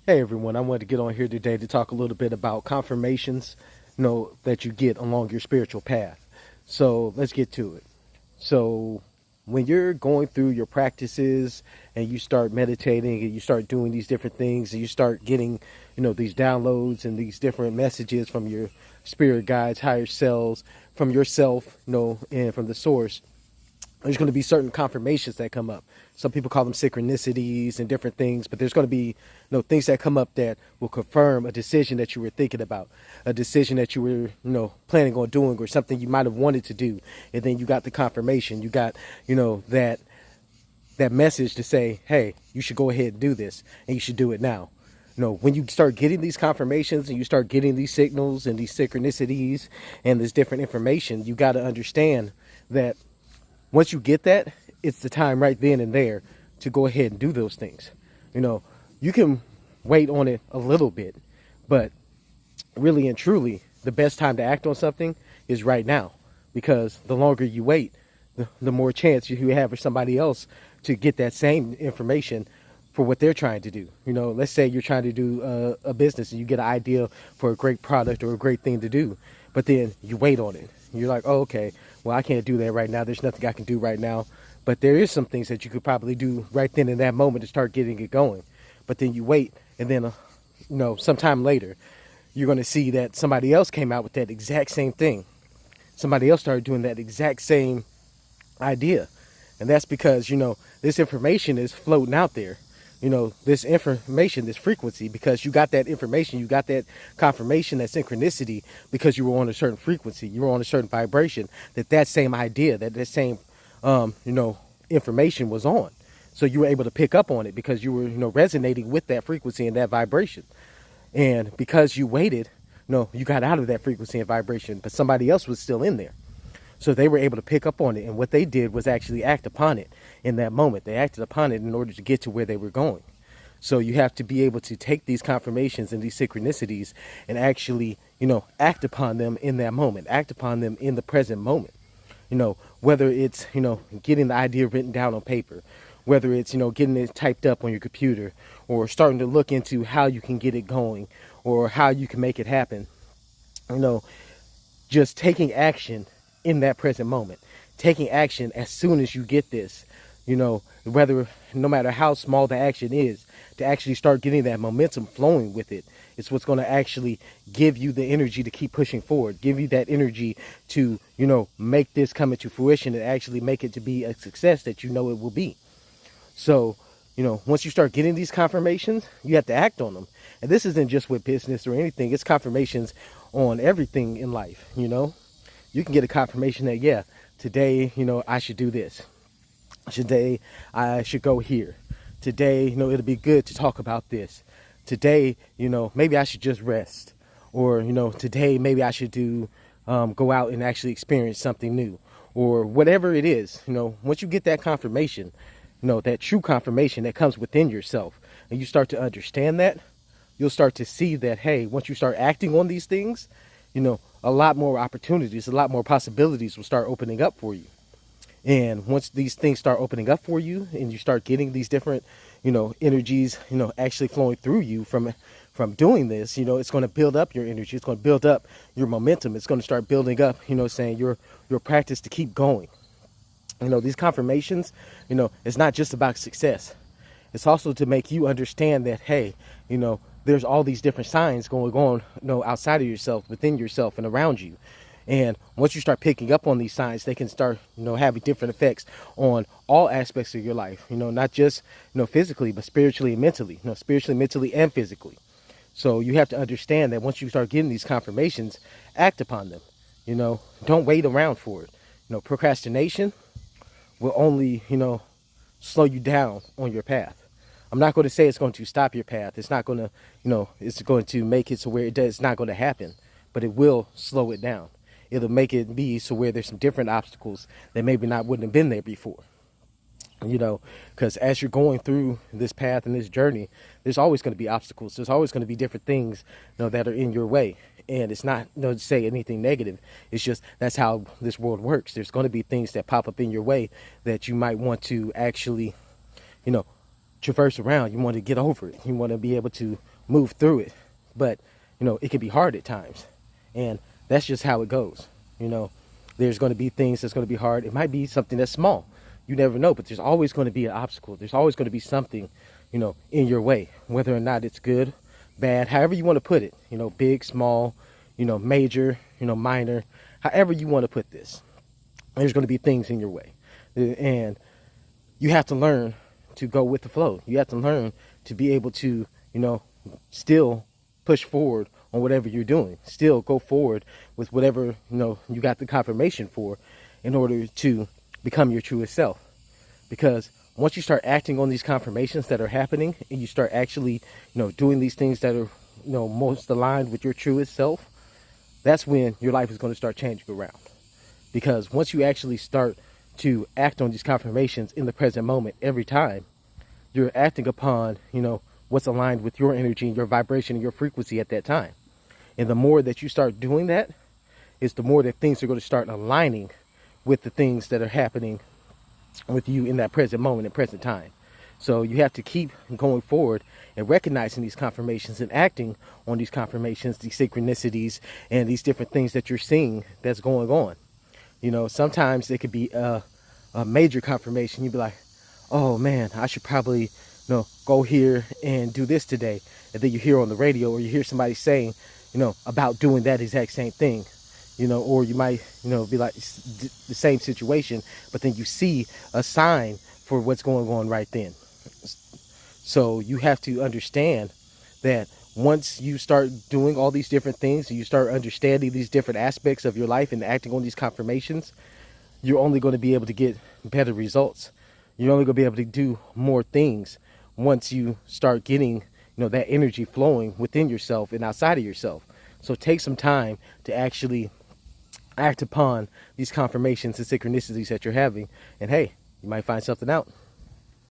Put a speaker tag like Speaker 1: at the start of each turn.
Speaker 1: Hey everyone, I wanted to get on here today to talk a little bit about confirmations, that you get along your spiritual path. So let's get to it. So when you're going through your practices and you start meditating and you start doing these different things and you start getting, these downloads and these different messages from your spirit guides, higher selves, from yourself, and from the source, there's going to be certain confirmations that come up. Some people call them synchronicities and different things, but there's going to be things that come up that will confirm a decision that you were thinking about, a decision that you were planning on doing, or something you might have wanted to do, and then you got the confirmation. You got that message to say, hey, you should go ahead and do this, and you should do it now. When you start getting these confirmations and you start getting these signals and these synchronicities and this different information, you got to understand that once you get that, it's the time right then and there to go ahead and do those things. You can wait on it a little bit, but really and truly, the best time to act on something is right now, because the longer you wait, the more chance you have for somebody else to get that same information for what they're trying to do. Let's say you're trying to do a business and you get an idea for a great product or a great thing to do, but then you wait on it. You're like, oh, okay, well, I can't do that right now. There's nothing I can do right now. But there is some things that you could probably do right then in that moment to start getting it going. But then you wait, and then, sometime later, you're going to see that somebody else came out with that exact same thing. Somebody else started doing that exact same idea. And that's because, this information is floating out there. This information, this frequency, because you got that information, you got that confirmation, that synchronicity, because you were on a certain frequency, you were on a certain vibration, that same idea, that same, information was on. So you were able to pick up on it because you were, resonating with that frequency and that vibration. And because you waited, you got out of that frequency and vibration, but somebody else was still in there. So they were able to pick up on it, and what they did was actually act upon it in that moment. They acted upon it in order to get to where they were going. So you have to be able to take these confirmations and these synchronicities and actually, act upon them in that moment, act upon them in the present moment. Whether it's, getting the idea written down on paper, whether it's, getting it typed up on your computer, or starting to look into how you can get it going or how you can make it happen. Just taking action in that present moment, taking action as soon as you get this, whether, no matter how small the action is, to actually start getting that momentum flowing with it. It's what's going to actually give you the energy to keep pushing forward, give you that energy to, make this come into fruition and actually make it to be a success that it will be. So, once you start getting these confirmations, you have to act on them. And this isn't just with business or anything. It's confirmations on everything in life. You can get a confirmation that, yeah, today, I should do this. Today, I should go here. Today, it'll be good to talk about this. Today, maybe I should just rest. Or, today, maybe I should go out and actually experience something new. Or whatever it is, once you get that confirmation, that true confirmation that comes within yourself, and you start to understand that, you'll start to see that, hey, once you start acting on these things, a lot more opportunities, a lot more possibilities will start opening up for you. And once these things start opening up for you and you start getting these different, energies, actually flowing through you from doing this, it's going to build up your energy. It's going to build up your momentum. It's going to start building up, saying your practice to keep going. These confirmations, it's not just about success. It's also to make you understand that, hey, there's all these different signs going on, outside of yourself, within yourself, and around you. And once you start picking up on these signs, they can start, having different effects on all aspects of your life. Not just, physically, but spiritually and mentally. Spiritually, mentally, and physically. So you have to understand that once you start getting these confirmations, act upon them. Don't wait around for it. Procrastination will only, slow you down on your path. I'm not going to say it's going to stop your path. It's not going to, it's going to make it so where it's not going to happen, but it will slow it down. It'll make it be so where there's some different obstacles that maybe wouldn't have been there before. Because as you're going through this path and this journey, there's always going to be obstacles. There's always going to be different things, that are in your way. And it's not, to say anything negative. It's just that's how this world works. There's going to be things that pop up in your way that you might want to actually, traverse around. You want to get over it. You want to be able to move through it. But, it can be hard at times. And that's just how it goes. You know, there's going to be things that's going to be hard. It might be something that's small. You never know, but there's always going to be an obstacle. There's always going to be something, in your way, whether or not it's good, bad, however you want to put it, big, small, major, minor, however you want to put this. There's going to be things in your way. And you have to learn to go with the flow. You have to learn to be able to, still push forward on whatever you're doing. Still go forward with whatever, you got the confirmation for in order to become your truest self. Because once you start acting on these confirmations that are happening and you start actually, doing these things that are, most aligned with your truest self, that's when your life is going to start changing around. Because once you actually start to act on these confirmations in the present moment every time, you're acting upon, what's aligned with your energy and your vibration and your frequency at that time. And the more that you start doing that, is the more that things are going to start aligning with the things that are happening with you in that present moment and present time. So you have to keep going forward and recognizing these confirmations and acting on these confirmations, these synchronicities, and these different things that you're seeing that's going on. Sometimes it could be a major confirmation. You'd be like, oh man, I should probably, go here and do this today. And then you hear on the radio or you hear somebody saying, about doing that exact same thing. Or you might, be like the same situation, but then you see a sign for what's going on right then. So you have to understand that once you start doing all these different things and you start understanding these different aspects of your life and acting on these confirmations, you're only going to be able to get better results. You're only going to be able to do more things once you start getting, that energy flowing within yourself and outside of yourself. So take some time to actually act upon these confirmations and synchronicities that you're having. And hey, you might find something out.